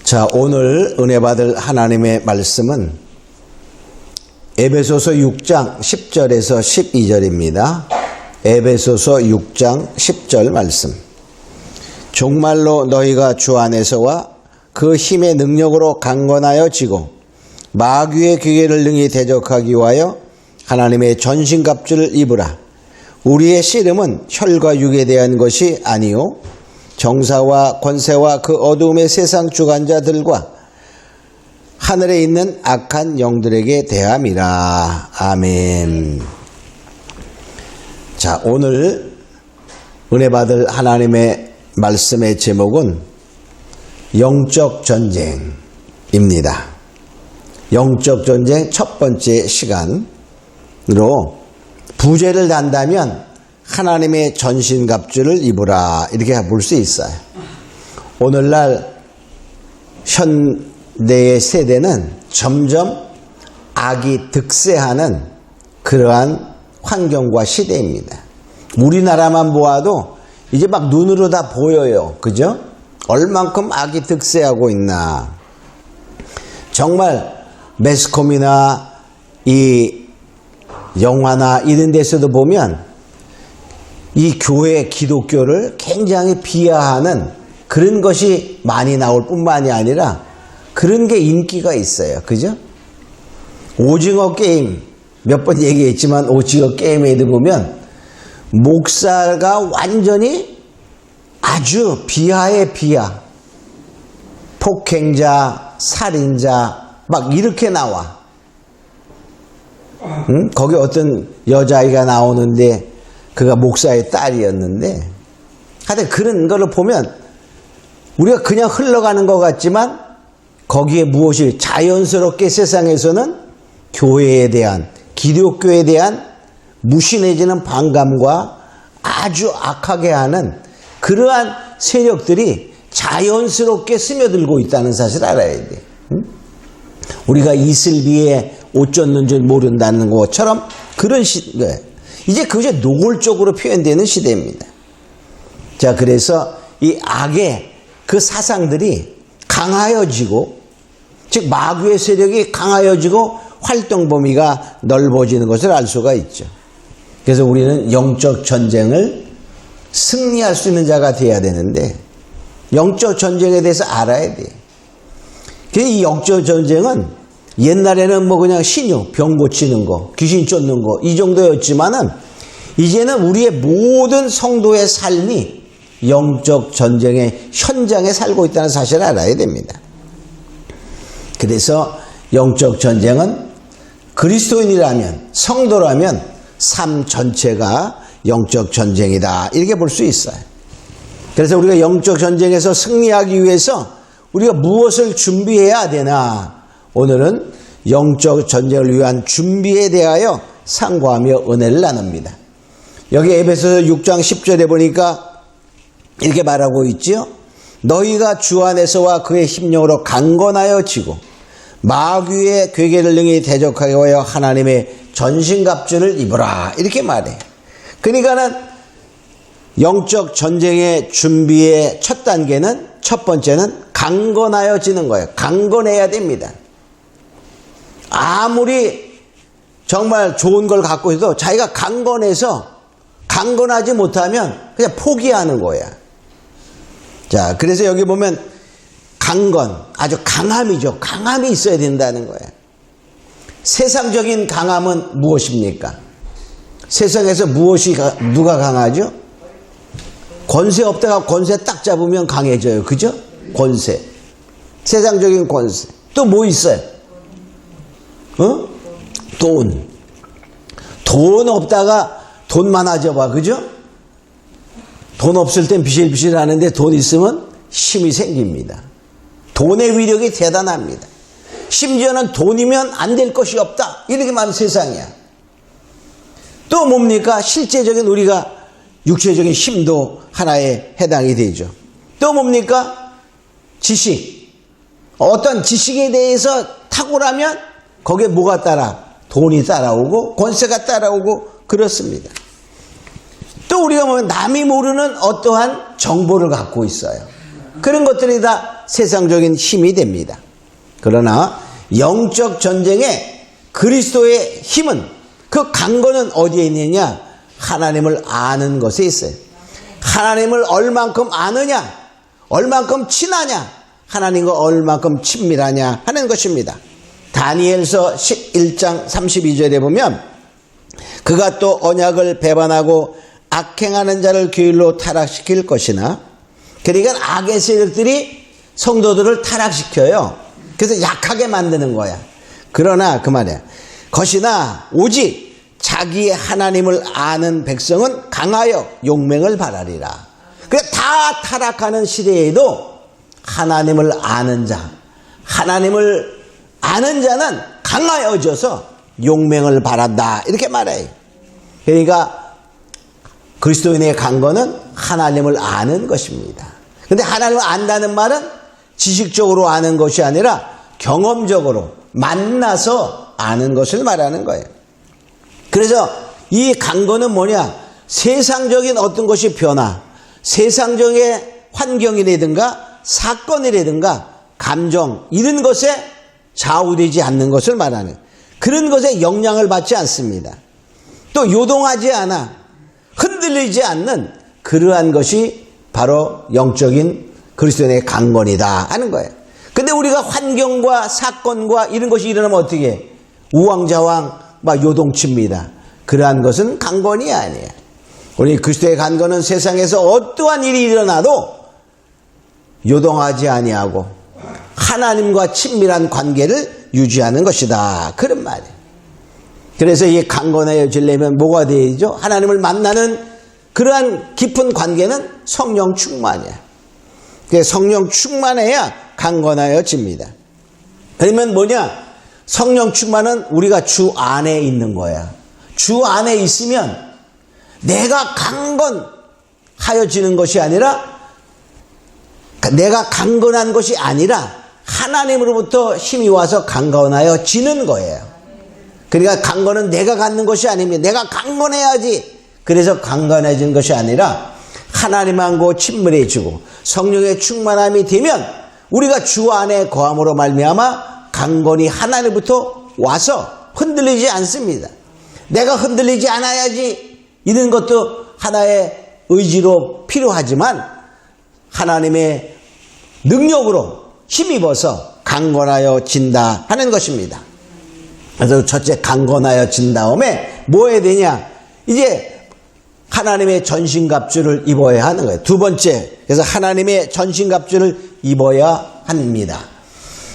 자, 오늘 은혜 받을 하나님의 말씀은 에베소서 6장 10절에서 12절입니다. 에베소서 6장 10절 말씀. 종말로 너희가 주 안에서와 그 힘의 능력으로 강건하여 지고 마귀의 기계를 능히 대적하기 위하여 하나님의 전신갑주를 입으라. 우리의 씨름은 혈과 육에 대한 것이 아니요 정사와 권세와 그 어두움의 세상 주관자들과 하늘에 있는 악한 영들에게 대함이라. 아멘. 자, 오늘 은혜 받을 하나님의 말씀의 제목은 영적 전쟁입니다. 영적 전쟁 첫 번째 시간으로 부제를 단다면 하나님의 전신갑주를 입으라, 이렇게 볼 수 있어요. 오늘날 현대의 세대는 점점 악이 득세하는 그러한 환경과 시대입니다. 우리나라만 보아도 이제 막 눈으로 다 보여요. 그죠? 얼만큼 악이 득세하고 있나. 정말 매스컴이나 이 영화나 이런 데서도 보면 이 교회 기독교를 굉장히 비하하는 그런 것이 많이 나올 뿐만이 아니라 그런 게 인기가 있어요. 그죠? 오징어 게임, 몇 번 얘기했지만 오징어 게임에도 보면 목사가 완전히 아주 비하의 비하, 폭행자, 살인자 막 이렇게 나와. 거기 어떤 여자아이가 나오는데 그가 목사의 딸이었는데, 하여튼 그런 거를 보면 우리가 그냥 흘러가는 것 같지만 거기에 무엇이 자연스럽게 세상에서는 교회에 대한, 기독교에 대한 무시 내지는 반감과 아주 악하게 하는 그러한 세력들이 자연스럽게 스며들고 있다는 사실을 알아야 돼. 우리가 이슬비에 옷 젖는 줄 모른다는 것처럼 그런 시대. 이제 그것이 노골적으로 표현되는 시대입니다. 자, 그래서 이 악의 그 사상들이 강하여지고, 즉 마귀의 세력이 강하여지고 활동 범위가 넓어지는 것을 알 수가 있죠. 그래서 우리는 영적 전쟁을 승리할 수 있는 자가 되어야 되는데, 영적 전쟁에 대해서 알아야 돼요. 이 영적 전쟁은 옛날에는 뭐 그냥 신유, 병 고치는 거, 귀신 쫓는 거 이 정도였지만은 이제는 우리의 모든 성도의 삶이 영적 전쟁의 현장에 살고 있다는 사실을 알아야 됩니다. 그래서 영적 전쟁은 그리스도인이라면, 성도라면 삶 전체가 영적 전쟁이다, 이렇게 볼 수 있어요. 그래서 우리가 영적 전쟁에서 승리하기 위해서 우리가 무엇을 준비해야 되나, 오늘은 영적 전쟁을 위한 준비에 대하여 상고하며 은혜를 나눕니다. 여기 에베소서 6장 10절에 보니까 이렇게 말하고 있지요. 너희가 주 안에서와 그의 힘력으로 강건하여 지고 마귀의 괴계를 능히 대적하게 하여 하나님의 전신갑주를 입으라, 이렇게 말해요. 그러니까는 영적 전쟁의 준비의 첫 단계는, 첫 번째는 강건하여지는 거예요. 강건해야 됩니다. 아무리 정말 좋은 걸 갖고 있어도 자기가 강건하지 못하면 그냥 포기하는 거야. 자, 그래서 여기 보면 강건, 아주 강함이죠. 강함이 있어야 된다는 거야. 세상적인 강함은 무엇입니까? 세상에서 누가 강하죠? 권세 없다가 권세 딱 잡으면 강해져요. 그죠? 권세. 세상적인 권세. 또 뭐 있어요? 돈. 돈 없다가 돈 많아져 봐. 그죠? 돈 없을 땐 비실비실 하는데 돈 있으면 힘이 생깁니다. 돈의 위력이 대단합니다. 심지어는 돈이면 안 될 것이 없다, 이렇게 말하는 세상이야. 또 뭡니까? 실제적인 우리가 육체적인 힘도 하나에 해당이 되죠. 또 뭡니까? 지식. 어떤 지식에 대해서 탁월하면 거기에 뭐가 따라? 돈이 따라오고 권세가 따라오고 그렇습니다. 또 우리가 보면 남이 모르는 어떠한 정보를 갖고 있어요. 그런 것들이 다 세상적인 힘이 됩니다. 그러나 영적 전쟁에 그리스도의 힘은, 그 강건은 어디에 있느냐? 하나님을 아는 것에 있어요. 하나님을 얼만큼 아느냐, 얼만큼 친하냐, 하나님과 얼만큼 친밀하냐 하는 것입니다. 다니엘서 11장 32절에 보면 그가 또 언약을 배반하고 악행하는 자를 교율로 타락시킬 것이나, 그러니까 악의 세력들이 성도들을 타락시켜요. 그래서 약하게 만드는 거야. 그러나 그 말이야. 것이나 오직 자기의 하나님을 아는 백성은 강하여 용맹을 발하리라. 그러니까 다 타락하는 시대에도 하나님을 아는 자, 하나님을 아는 자는 강하여져서 용맹을 발한다, 이렇게 말해요. 그러니까 그리스도인의 강건은 하나님을 아는 것입니다. 근데 하나님을 안다는 말은 지식적으로 아는 것이 아니라 경험적으로 만나서 아는 것을 말하는 거예요. 그래서 이 강건은 뭐냐? 세상적인 어떤 것이 변화, 세상적인 환경이라든가 사건이라든가 감정, 이런 것에 좌우되지 않는 것을 말하는, 그런 것에 영향을 받지 않습니다. 또 요동하지 않아 흔들리지 않는 그러한 것이 바로 영적인 그리스도인의 강건이다 하는 거예요. 근데 우리가 환경과 사건과 이런 것이 일어나면 어떻게 해? 우왕좌왕 막 요동칩니다. 그러한 것은 강건이 아니에요. 우리 그리스도의 강건은 세상에서 어떠한 일이 일어나도 요동하지 아니하고 하나님과 친밀한 관계를 유지하는 것이다, 그런 말이에요. 그래서 이 강건해지려면 뭐가 되어야죠? 하나님을 만나는 그러한 깊은 관계는 성령 충만이야. 성령 충만해야 강건하여집니다. 그러면 뭐냐? 성령 충만은 우리가 주 안에 있는 거야. 주 안에 있으면 내가 강건하여지는 것이 아니라, 내가 강건한 것이 아니라 하나님으로부터 힘이 와서 강건하여지는 거예요. 그러니까 강건은 내가 갖는 것이 아닙니다. 내가 강건해야지. 그래서 강건해진 것이 아니라 하나님하고 친밀해지고 성령의 충만함이 되면 우리가 주 안에 거함으로 말미암아 강건이 하나님부터 와서 흔들리지 않습니다. 내가 흔들리지 않아야지, 이런 것도 하나의 의지로 필요하지만 하나님의 능력으로 힘입어서 강건하여진다 하는 것입니다. 그래서 첫째, 강건하여진 다음에 뭐 해야 되냐? 이제 하나님의 전신갑주를 입어야 하는 거예요. 두 번째, 그래서 하나님의 전신갑주를 입어야 합니다.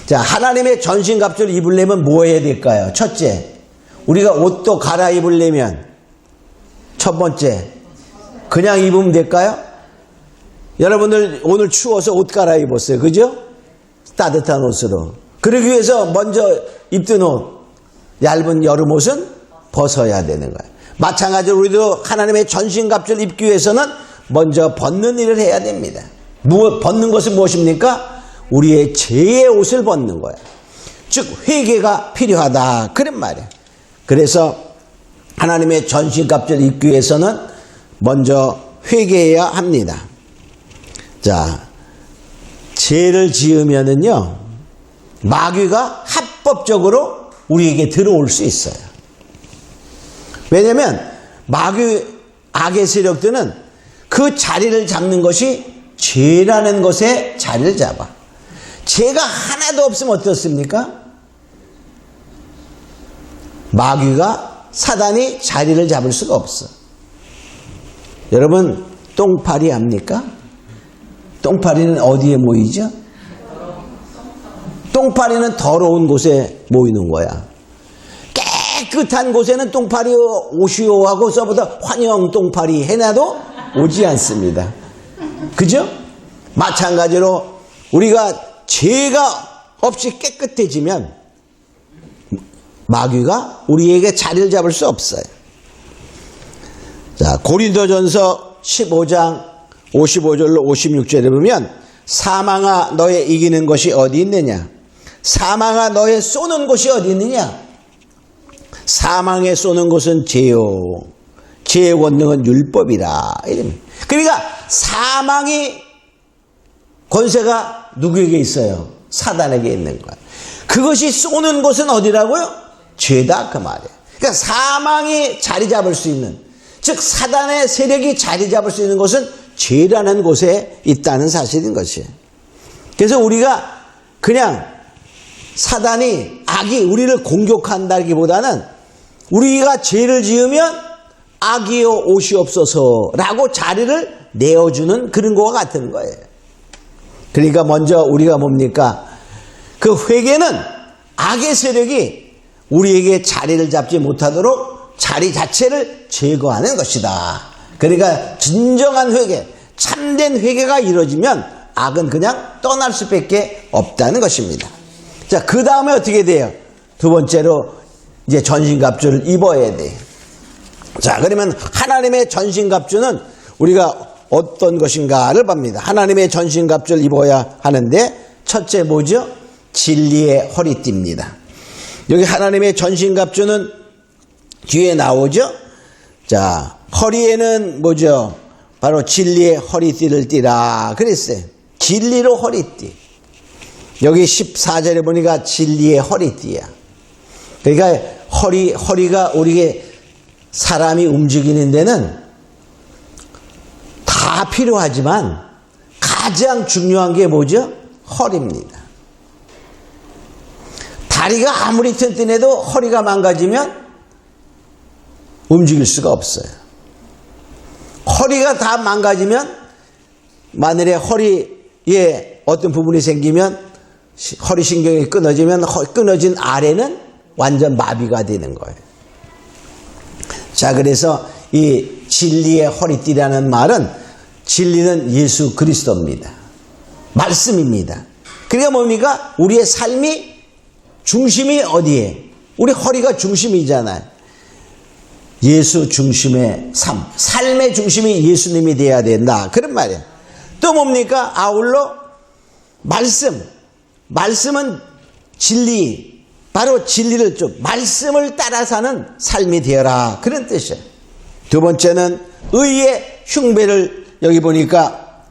자, 하나님의 전신갑주를 입으려면 뭐 해야 될까요? 첫째, 우리가 옷도 갈아입으려면 첫 번째, 그냥 입으면 될까요? 여러분들 오늘 추워서 옷 갈아입었어요. 그죠? 따뜻한 옷으로. 그러기 위해서 먼저 입던 옷, 얇은 여름 옷은 벗어야 되는 거예요. 마찬가지로 우리도 하나님의 전신갑주를 입기 위해서는 먼저 벗는 일을 해야 됩니다. 벗는 것은 무엇입니까? 우리의 죄의 옷을 벗는 거예요. 즉 회개가 필요하다, 그런 말이에요. 그래서 하나님의 전신갑주를 입기 위해서는 먼저 회개해야 합니다. 자, 죄를 지으면은요, 마귀가 합법적으로 우리에게 들어올 수 있어요. 왜냐하면 마귀, 악의 세력들은 그 자리를 잡는 것이 죄라는 것에 자리를 잡아. 죄가 하나도 없으면 어떻습니까? 마귀가, 사단이 자리를 잡을 수가 없어. 여러분, 똥파리 압니까? 똥파리는 어디에 모이죠? 똥파리는 더러운 곳에 모이는 거야. 깨끗한 곳에는 똥파리 오시오 하고 써보다 환영 똥파리 해놔도 오지 않습니다. 그죠? 마찬가지로 우리가 죄가 없이 깨끗해지면 마귀가 우리에게 자리를 잡을 수 없어요. 자, 고린도전서 15장 55절로 56절에 보면 사망아 너의 이기는 것이 어디 있느냐? 사망아 너의 쏘는 곳이 어디 있느냐? 사망에 쏘는 곳은 죄요, 죄의 권능은 율법이라. 그러니까 사망이 권세가 누구에게 있어요? 사단에게 있는 거야. 그것이 쏘는 곳은 어디라고요? 죄다 그 말이에요. 그러니까 사망이 자리 잡을 수 있는, 즉 사단의 세력이 자리 잡을 수 있는 곳은 죄라는 곳에 있다는 사실인 것이에요. 그래서 우리가 그냥 사단이, 악이 우리를 공격한다기보다는 우리가 죄를 지으면 악이여 오시옵소서라고 자리를 내어주는 그런 것과 같은 거예요. 그러니까 먼저 우리가 뭡니까? 그 회개는 악의 세력이 우리에게 자리를 잡지 못하도록 자리 자체를 제거하는 것이다. 그러니까 진정한 회개, 참된 회개가 이루어지면 악은 그냥 떠날 수밖에 없다는 것입니다. 자, 그 다음에 어떻게 돼요? 두 번째로 이제 전신갑주를 입어야 돼요. 자, 그러면 하나님의 전신갑주는 우리가 어떤 것인가를 봅니다. 하나님의 전신갑주를 입어야 하는데 첫째 뭐죠? 진리의 허리띠입니다. 여기 하나님의 전신갑주는 뒤에 나오죠? 자, 허리에는 뭐죠? 바로 진리의 허리띠를 띠라 그랬어요. 진리로 허리띠. 여기 14절에 보니까 진리의 허리띠야. 그러니까 허리가 우리에게 사람이 움직이는 데는 다 필요하지만 가장 중요한 게 뭐죠? 허리입니다. 다리가 아무리 튼튼해도 허리가 망가지면 움직일 수가 없어요. 허리가 다 망가지면 만일에 허리에 어떤 부분이 생기면 허리 신경이 끊어지면 끊어진 아래는 완전 마비가 되는 거예요. 자, 그래서 이 진리의 허리띠라는 말은 진리는 예수 그리스도입니다. 말씀입니다. 그러니까 뭡니까? 우리의 삶이 중심이 어디에? 우리 허리가 중심이잖아요. 예수 중심의 삶, 삶의 중심이 예수님이 돼야 된다. 그런 말이에요. 또 뭡니까? 아울러 말씀은 진리, 바로 진리를 좀 말씀을 따라 사는 삶이 되어라. 그런 뜻이에요. 두 번째는 의의 흉배를 여기 보니까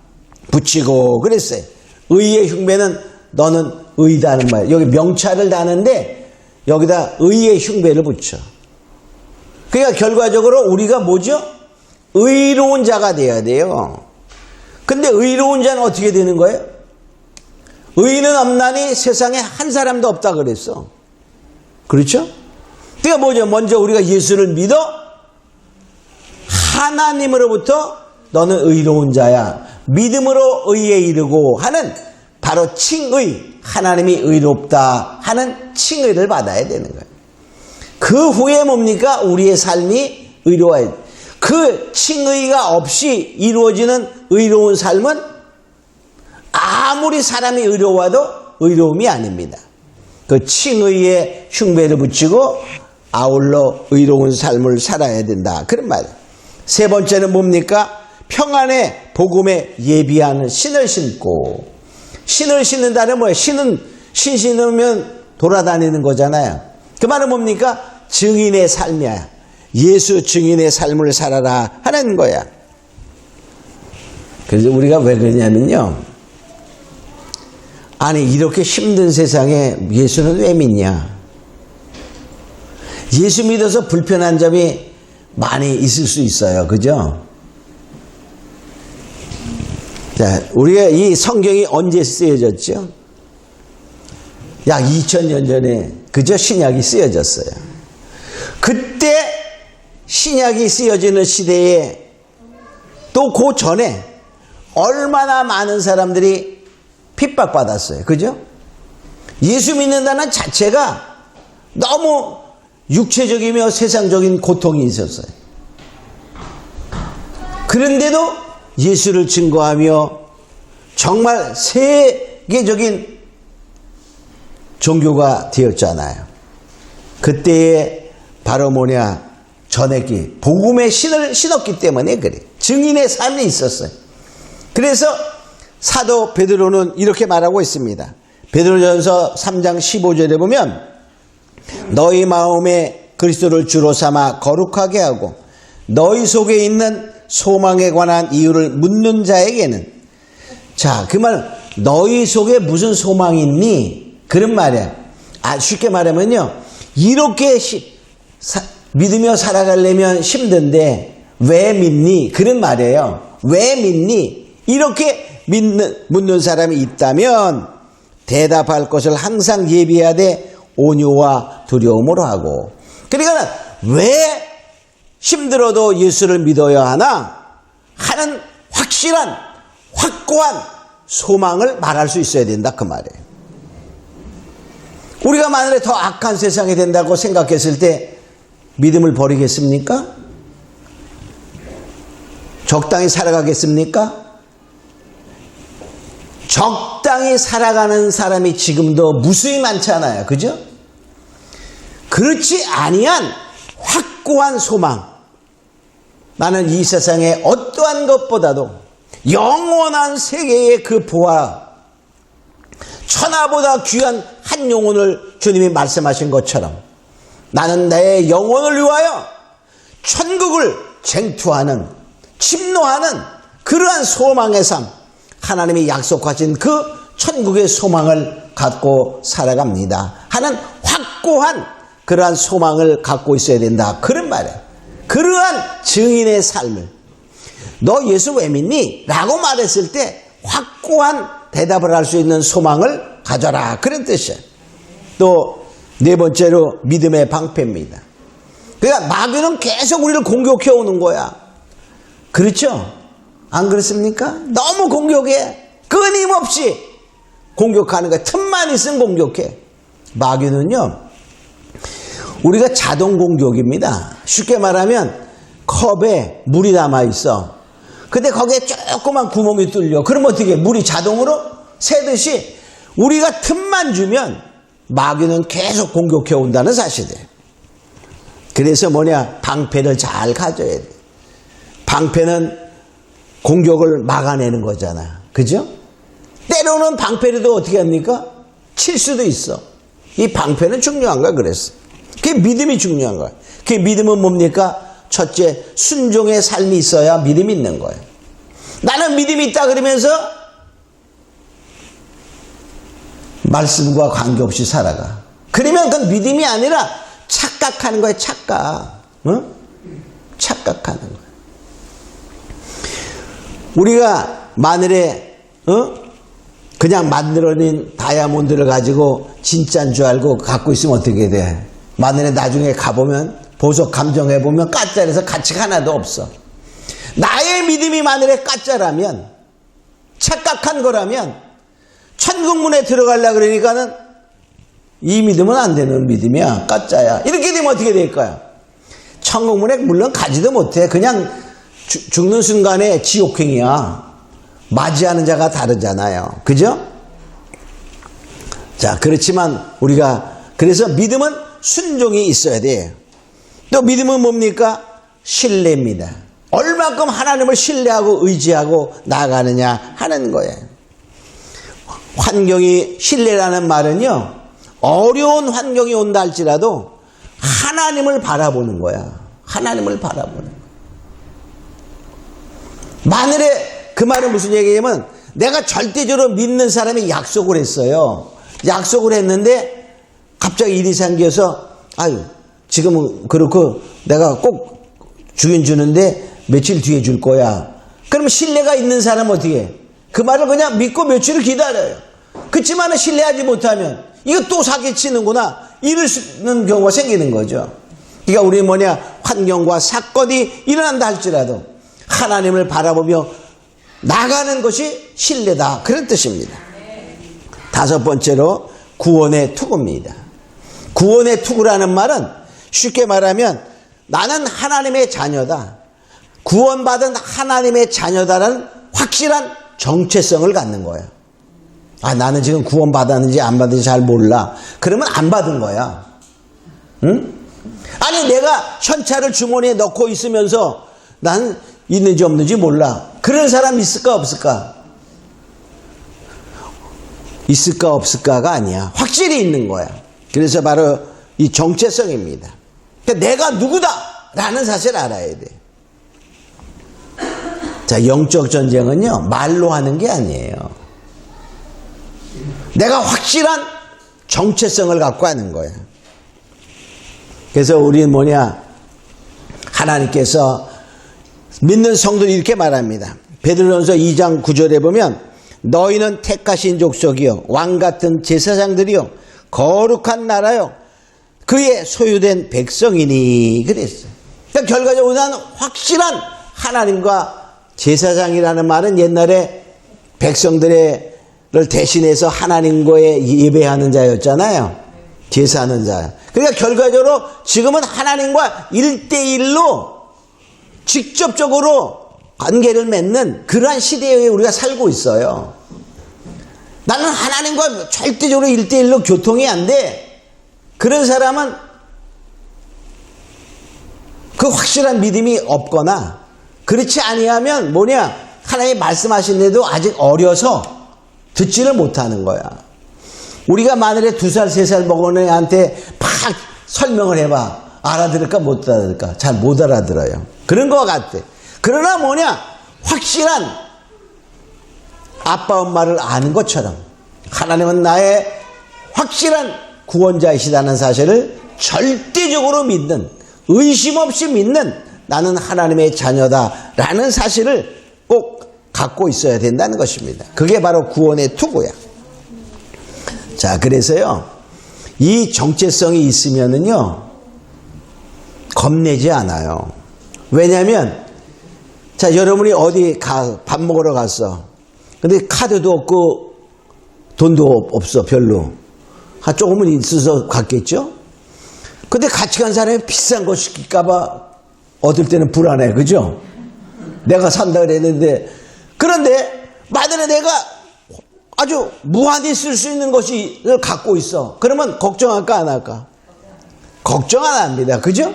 붙이고 그랬어요. 의의 흉배는 너는 의다는 말이에요. 여기 명찰을 다는데 여기다 의의 흉배를 붙여. 그러니까 결과적으로 우리가 뭐죠? 의로운 자가 돼야 돼요. 근데 의로운 자는 어떻게 되는 거예요? 의는 없나니 세상에 한 사람도 없다 그랬어. 그렇죠? 그러니까 뭐죠? 먼저 우리가 예수를 믿어 하나님으로부터 너는 의로운 자야. 믿음으로 의에 이르고 하는 바로 칭의, 하나님이 의롭다 하는 칭의를 받아야 되는 거예요. 그 후에 뭡니까? 우리의 삶이 의로워야 돼. 그 칭의가 없이 이루어지는 의로운 삶은 아무리 사람이 의로워도 의로움이 아닙니다. 그 칭의의 흉배를 붙이고 아울러 의로운 삶을 살아야 된다. 그런 말이에요. 세 번째는 뭡니까? 평안의 복음에 예비하는 신을 신고. 신을 신는다는 뭐예요? 신은 신 신으면 돌아다니는 거잖아요. 그 말은 뭡니까? 증인의 삶이야. 예수 증인의 삶을 살아라 하는 거야. 그래서 우리가 왜 그러냐면요. 아니 이렇게 힘든 세상에 예수는 왜 믿냐? 예수 믿어서 불편한 점이 많이 있을 수 있어요. 그죠? 자, 우리가 이 성경이 언제 쓰여졌죠? 약 2000년 전에 그저 신약이 쓰여졌어요. 그때 신약이 쓰여지는 시대에 또 그 전에 얼마나 많은 사람들이 핍박받았어요. 그죠? 예수 믿는다는 자체가 너무 육체적이며 세상적인 고통이 있었어요. 그런데도 예수를 증거하며 정말 세계적인 종교가 되었잖아요. 그때에 바로 뭐냐? 전했기, 복음의 신을 신었기 때문에 그래. 증인의 삶이 있었어요. 그래서 사도 베드로는 이렇게 말하고 있습니다. 베드로전서 3장 15절에 보면 너희 마음에 그리스도를 주로 삼아 거룩하게 하고 너희 속에 있는 소망에 관한 이유를 묻는 자에게는, 자, 그 말 너희 속에 무슨 소망이 있니? 그런 말이야. 쉽게 말하면요, 이렇게 믿으며 살아가려면 힘든데 왜 믿니? 그런 말이에요. 왜 믿니? 이렇게 묻는 사람이 있다면 대답할 것을 항상 예비해야 돼. 온유와 두려움으로 하고. 그러니까 왜 힘들어도 예수를 믿어야 하나 하는 확실한 확고한 소망을 말할 수 있어야 된다, 그 말이에요. 우리가 만약에 더 악한 세상이 된다고 생각했을 때 믿음을 버리겠습니까? 적당히 살아가겠습니까? 적당히 살아가는 사람이 지금도 무수히 많잖아요. 그죠? 그렇지 아니한 확고한 소망. 나는 이 세상의 어떠한 것보다도 영원한 세계의 그 보화, 천하보다 귀한 한 영혼을 주님이 말씀하신 것처럼 나는 내 영혼을 위하여 천국을 쟁투하는, 침노하는 그러한 소망의 삶, 하나님이 약속하신 그 천국의 소망을 갖고 살아갑니다 하는 확고한 그러한 소망을 갖고 있어야 된다, 그런 말이에요. 그러한 증인의 삶을, 너 예수 왜 믿니? 라고 말했을 때 확고한 대답을 할 수 있는 소망을 가져라, 그런 뜻이에요. 또 네 번째로 믿음의 방패입니다. 그러니까 마귀는 계속 우리를 공격해 오는 거야. 그렇죠? 안 그렇습니까? 너무 공격해. 끊임없이 공격하는 거야. 틈만 있으면 공격해. 마귀는요, 우리가 자동 공격입니다. 쉽게 말하면 컵에 물이 남아 있어. 근데 거기에 조그만 구멍이 뚫려. 그럼 어떻게 해? 물이 자동으로 새듯이 우리가 틈만 주면 마귀는 계속 공격해 온다는 사실이에요. 그래서 뭐냐? 방패를 잘 가져야 돼. 방패는 공격을 막아내는 거잖아. 그죠? 때로는 방패라도 어떻게 합니까? 칠 수도 있어. 이 방패는 중요한 거야, 그랬어. 그게 믿음이 중요한 거야. 그 믿음은 뭡니까? 첫째, 순종의 삶이 있어야 믿음이 있는 거예요. 나는 믿음이 있다 그러면서 말씀과 관계없이 살아가. 그러면 그건 믿음이 아니라 착각하는 거예요, 착각. 어? 착각하는 거예요. 우리가 만일에 그냥 만들어낸 다이아몬드를 가지고 진짜인 줄 알고 갖고 있으면 어떻게 돼? 만일에 나중에 가보면, 보석 감정해보면 가짜라서 가치가 하나도 없어. 나의 믿음이 만일에 가짜라면, 착각한 거라면 천국문에 들어가려고 그러니까는 이 믿음은 안 되는 믿음이야, 가짜야. 이렇게 되면 어떻게 될까요? 천국문에 물론 가지도 못해. 그냥 죽는 순간에 지옥행이야. 맞이하는 자가 다르잖아요. 그죠? 자, 그렇지만 우리가 그래서 믿음은 순종이 있어야 돼요. 또 믿음은 뭡니까? 신뢰입니다. 얼마큼 하나님을 신뢰하고 의지하고 나아가느냐 하는 거예요. 환경이, 신뢰라는 말은요, 어려운 환경이 온다 할지라도 하나님을 바라보는 거야. 하나님을 바라보는 거야. 만일에 그 말은 무슨 얘기냐면, 내가 절대적으로 믿는 사람이 약속을 했어요. 약속을 했는데 갑자기 일이 생겨서, 아유, 지금은 그렇고 내가 꼭 주긴 주는데 며칠 뒤에 줄 거야. 그러면 신뢰가 있는 사람은 어떻게 해? 그 말을 그냥 믿고 며칠을 기다려요. 그렇지만 신뢰하지 못하면 이거 또 사기치는구나, 이러는 경우가 생기는 거죠. 그러니까 우리 환경과 사건이 일어난다 할지라도 하나님을 바라보며 나가는 것이 신뢰다, 그런 뜻입니다. 다섯 번째로 구원의 투구입니다. 구원의 투구라는 말은 쉽게 말하면 나는 하나님의 자녀다, 구원받은 하나님의 자녀다라는 확실한 정체성을 갖는 거예요. 아, 나는 지금 구원받았는지 안 받았는지 잘 몰라. 그러면 안 받은 거야. 응? 아니, 내가 현찰을 주머니에 넣고 있으면서 난 있는지 없는지 몰라. 그런 사람 있을까 없을까? 있을까 없을까가 아니야. 확실히 있는 거야. 그래서 바로 이 정체성입니다. 그러니까 내가 누구다라는 사실을 알아야 돼. 자, 영적 전쟁은요, 말로 하는 게 아니에요. 내가 확실한 정체성을 갖고 하는 거야. 그래서 우리는 하나님께서 믿는 성도들이 이렇게 말합니다. 베드로전서 2장 9절에 보면 너희는 택하신 족속이요 왕같은 제사장들이요 거룩한 나라요 그의 소유된 백성이니 그랬어요. 그러니까 결과적으로 나는 확실한 하나님과 제사장이라는 말은 옛날에 백성들을 대신해서 하나님과의 예배하는 자였잖아요. 제사하는 자. 그러니까 결과적으로 지금은 하나님과 1대1로 직접적으로 관계를 맺는 그러한 시대에 우리가 살고 있어요. 나는 하나님과 절대적으로 1대1로 교통이 안 돼. 그런 사람은 그 확실한 믿음이 없거나 그렇지 아니하면 하나님이 말씀하시는데도 아직 어려서 듣지를 못하는 거야. 우리가 만일에 2살, 3살 먹은 애한테 팍 설명을 해봐. 알아들을까 못 알아들을까? 잘 못 알아들어요. 그런 것 같아. 그러나 확실한 아빠 엄마를 아는 것처럼 하나님은 나의 확실한 구원자이시다는 사실을 절대적으로 믿는, 의심 없이 믿는 나는 하나님의 자녀다라는 사실을 꼭 갖고 있어야 된다는 것입니다. 그게 바로 구원의 투구야. 자, 그래서요, 이 정체성이 있으면은요, 겁내지 않아요. 왜냐면, 자, 여러분이 어디 밥 먹으러 갔어. 근데 카드도 없고, 돈도 없어, 별로. 조금은 있어서 갔겠죠? 근데 같이 간 사람이 비싼 거 시킬까봐 얻을 때는 불안해, 그죠? 내가 산다 그랬는데, 그런데, 만약에 내가 아주 무한히 쓸 수 있는 것을 갖고 있어. 그러면 걱정할까 안 할까? 걱정 안 합니다. 그죠?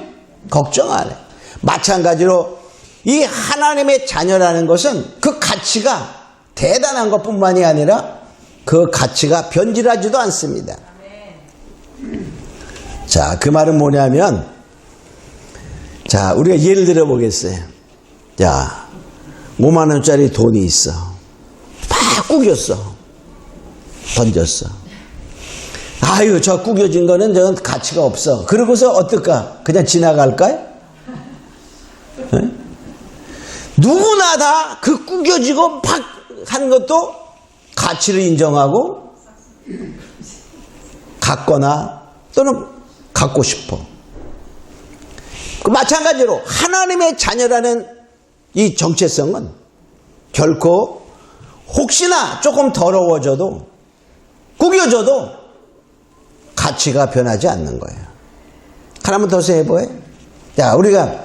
걱정 안 해. 마찬가지로 이 하나님의 자녀라는 것은 그 가치가 대단한 것뿐만이 아니라 그 가치가 변질하지도 않습니다. 자, 그 말은 뭐냐면, 자, 우리가 예를 들어 보겠어요. 자, 5만 원짜리 돈이 있어. 막 구겼어. 던졌어. 아유, 저 구겨진 거는 저건 가치가 없어. 그러고서 어떨까? 그냥 지나갈까요? 네? 누구나 다 그 구겨지고 막 하는 것도 가치를 인정하고 갖거나 또는 갖고 싶어. 마찬가지로 하나님의 자녀라는 이 정체성은 결코 혹시나 조금 더러워져도 구겨져도 가치가 변하지 않는 거예요. 하나만 더 생각해봐요. 자, 우리가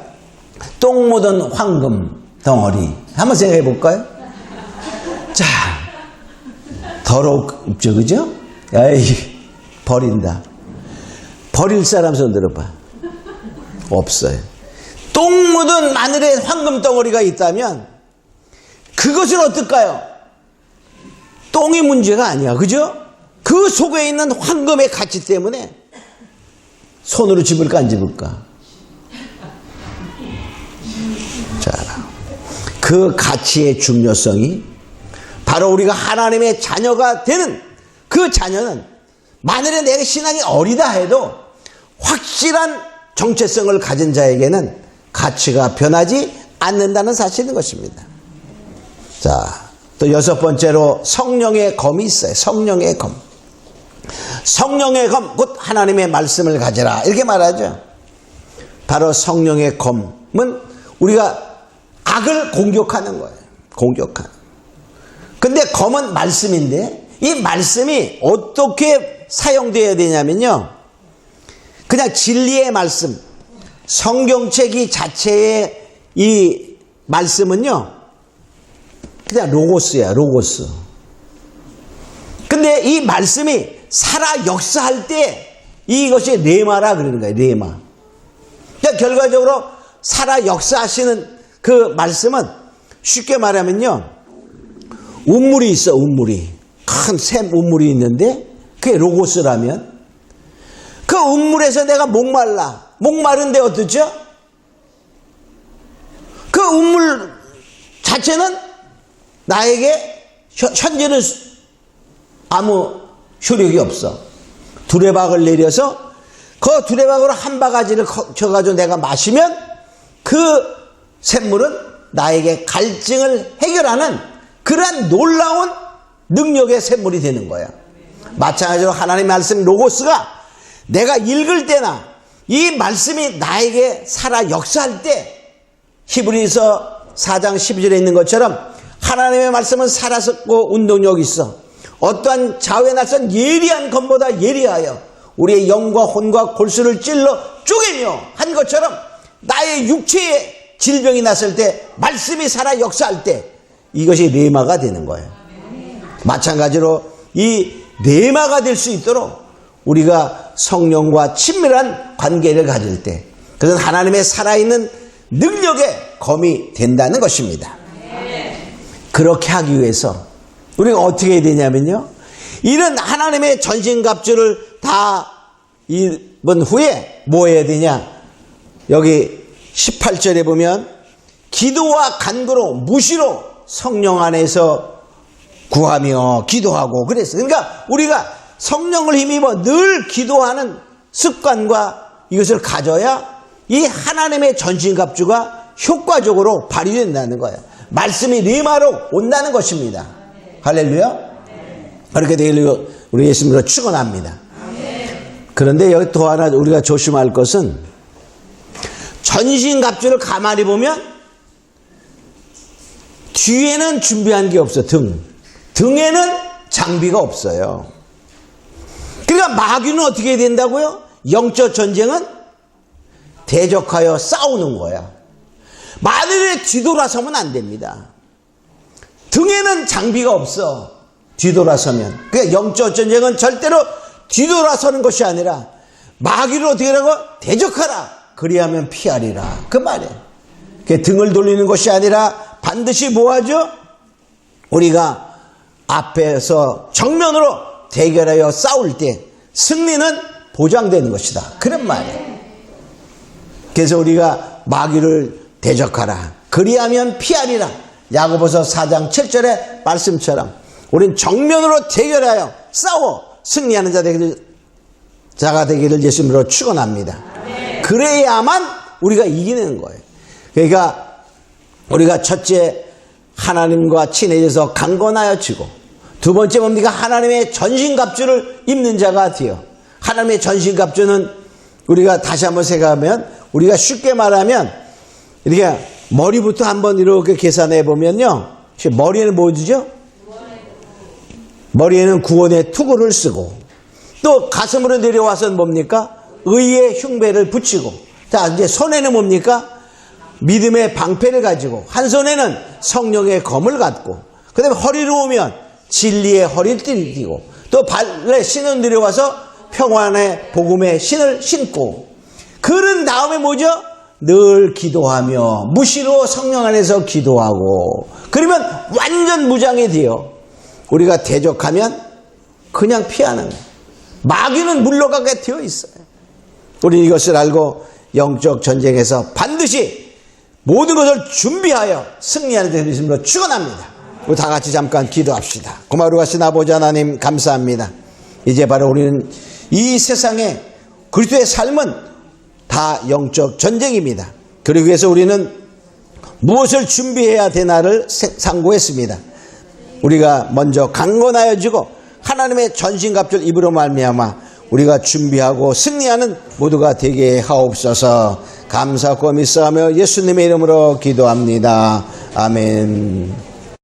똥 묻은 황금 덩어리 한번 생각해 볼까요? 자, 더럽죠, 그죠? 에이, 버린다. 버릴 사람 손 들어봐. 없어요. 똥 묻은 마늘에 황금 덩어리가 있다면 그것은 어떨까요? 똥이 문제가 아니야, 그죠? 그 속에 있는 황금의 가치 때문에 손으로 집을까 안 집을까? 자, 그 가치의 중요성이 바로 우리가 하나님의 자녀가 되는 그 자녀는 만일에 내가 신앙이 어리다 해도 확실한 정체성을 가진 자에게는 가치가 변하지 않는다는 사실인 것입니다. 자, 또 6번째로 성령의 검이 있어요. 성령의 검. 성령의 검, 곧 하나님의 말씀을 가져라. 이렇게 말하죠. 바로 성령의 검은 우리가 악을 공격하는 거예요. 공격하는. 근데 검은 말씀인데 이 말씀이 어떻게 사용되어야 되냐면요. 그냥 진리의 말씀, 성경책 자체의 이 말씀은요. 그냥 로고스야, 로고스. 근데 이 말씀이 살아 역사할 때 이것이 레마라 그러는 거예요, 레마. 그러니까 결과적으로 살아 역사하시는 그 말씀은 쉽게 말하면요. 운물이 있어, 운물이. 큰 샘 운물이 있는데 그게 로고스라면 그 운물에서 내가 목말라. 목마른데 어떻죠? 그 운물 자체는 나에게 현재는 아무 효력이 없어. 두레박을 내려서 그 두레박으로 한 바가지를 쳐가지고 내가 마시면 그 샘물은 나에게 갈증을 해결하는 그러한 놀라운 능력의 샘물이 되는 거야. 마찬가지로 하나님의 말씀 로고스가 내가 읽을 때나 이 말씀이 나에게 살아 역사할 때 히브리서 4장 12절에 있는 것처럼 하나님의 말씀은 살아있고 운동력이 있어 어떠한 좌우에 나선 예리한 검보다 예리하여 우리의 영과 혼과 골수를 찔러 쪼개며 한 것처럼 나의 육체에 질병이 났을 때 말씀이 살아 역사할 때 이것이 레마가 되는 거예요. 마찬가지로 이 레마가 될 수 있도록 우리가 성령과 친밀한 관계를 가질 때 그것은 하나님의 살아있는 능력의 검이 된다는 것입니다. 그렇게 하기 위해서 우리가 어떻게 해야 되냐면요. 이런 하나님의 전신갑주를 다 입은 후에 뭐 해야 되냐. 여기 18절에 보면 기도와 간구로 무시로 성령 안에서 구하며 기도하고 그랬어요. 그러니까 우리가 성령을 힘입어 늘 기도하는 습관과 이것을 가져야 이 하나님의 전신갑주가 효과적으로 발휘된다는 거예요. 말씀이 리마로 온다는 것입니다. 할렐루야. 그렇게 되기를 우리 예수님으로 축원합니다. 그런데 여기 또 하나 우리가 조심할 것은 전신갑주를 가만히 보면 뒤에는 준비한 게 없어. 등에는 장비가 없어요. 그러니까 마귀는 어떻게 해야 된다고요? 영적 전쟁은 대적하여 싸우는 거야. 마귀에 뒤돌아서면 안 됩니다. 등에는 장비가 없어. 뒤돌아서면. 그러니까 영적 전쟁은 절대로 뒤돌아서는 것이 아니라 마귀를 어떻게 하라고? 대적하라. 그리하면 피하리라. 그 말이에요. 등을 돌리는 것이 아니라 반드시 뭐하죠? 우리가 앞에서 정면으로 대결하여 싸울 때 승리는 보장되는 것이다. 그런 말이에요. 그래서 우리가 마귀를 대적하라. 그리하면 피하리라. 야고보서 4장 7절의 말씀처럼 우린 정면으로 대결하여 싸워 승리하는 자가 되기를 예수님으로 축원합니다. 그래야만 우리가 이기는 거예요. 그러니까 우리가 첫째 하나님과 친해져서 강건하여지고 두 번째 뭡니까? 하나님의 전신갑주를 입는 자가 되어. 하나님의 전신갑주는 우리가 다시 한번 생각하면 우리가 쉽게 말하면 이렇게 머리부터 한번 이렇게 계산해 보면요. 머리에는 뭐 주죠? 머리에는 구원의 투구를 쓰고 또 가슴으로 내려와서는 뭡니까? 의의 흉배를 붙이고 자 이제 손에는 뭡니까? 믿음의 방패를 가지고 한 손에는 성령의 검을 갖고 그 다음에 허리로 오면 진리의 허리띠를 띠고 또 발에 신을 내려와서 평안의 복음의 신을 신고 그런 다음에 뭐죠? 늘 기도하며 무시로 성령 안에서 기도하고 그러면 완전 무장이 되어 우리가 대적하면 그냥 피하는 거예요. 마귀는 물러가게 되어 있어요. 우리 이것을 알고 영적 전쟁에서 반드시 모든 것을 준비하여 승리하는 데 있음으로 축원합니다. 우리 다 같이 잠깐 기도합시다. 고마우신 아버지 하나님 감사합니다. 이제 바로 우리는 이 세상에 그리스도의 삶은 다 영적 전쟁입니다. 그러기 위해서 우리는 무엇을 준비해야 되나를 상고했습니다. 우리가 먼저 강건하여지고 하나님의 전신갑주를 입으로 말미암아 우리가 준비하고 승리하는 모두가 되게 하옵소서. 감사하고 믿사하며 예수님의 이름으로 기도합니다. 아멘.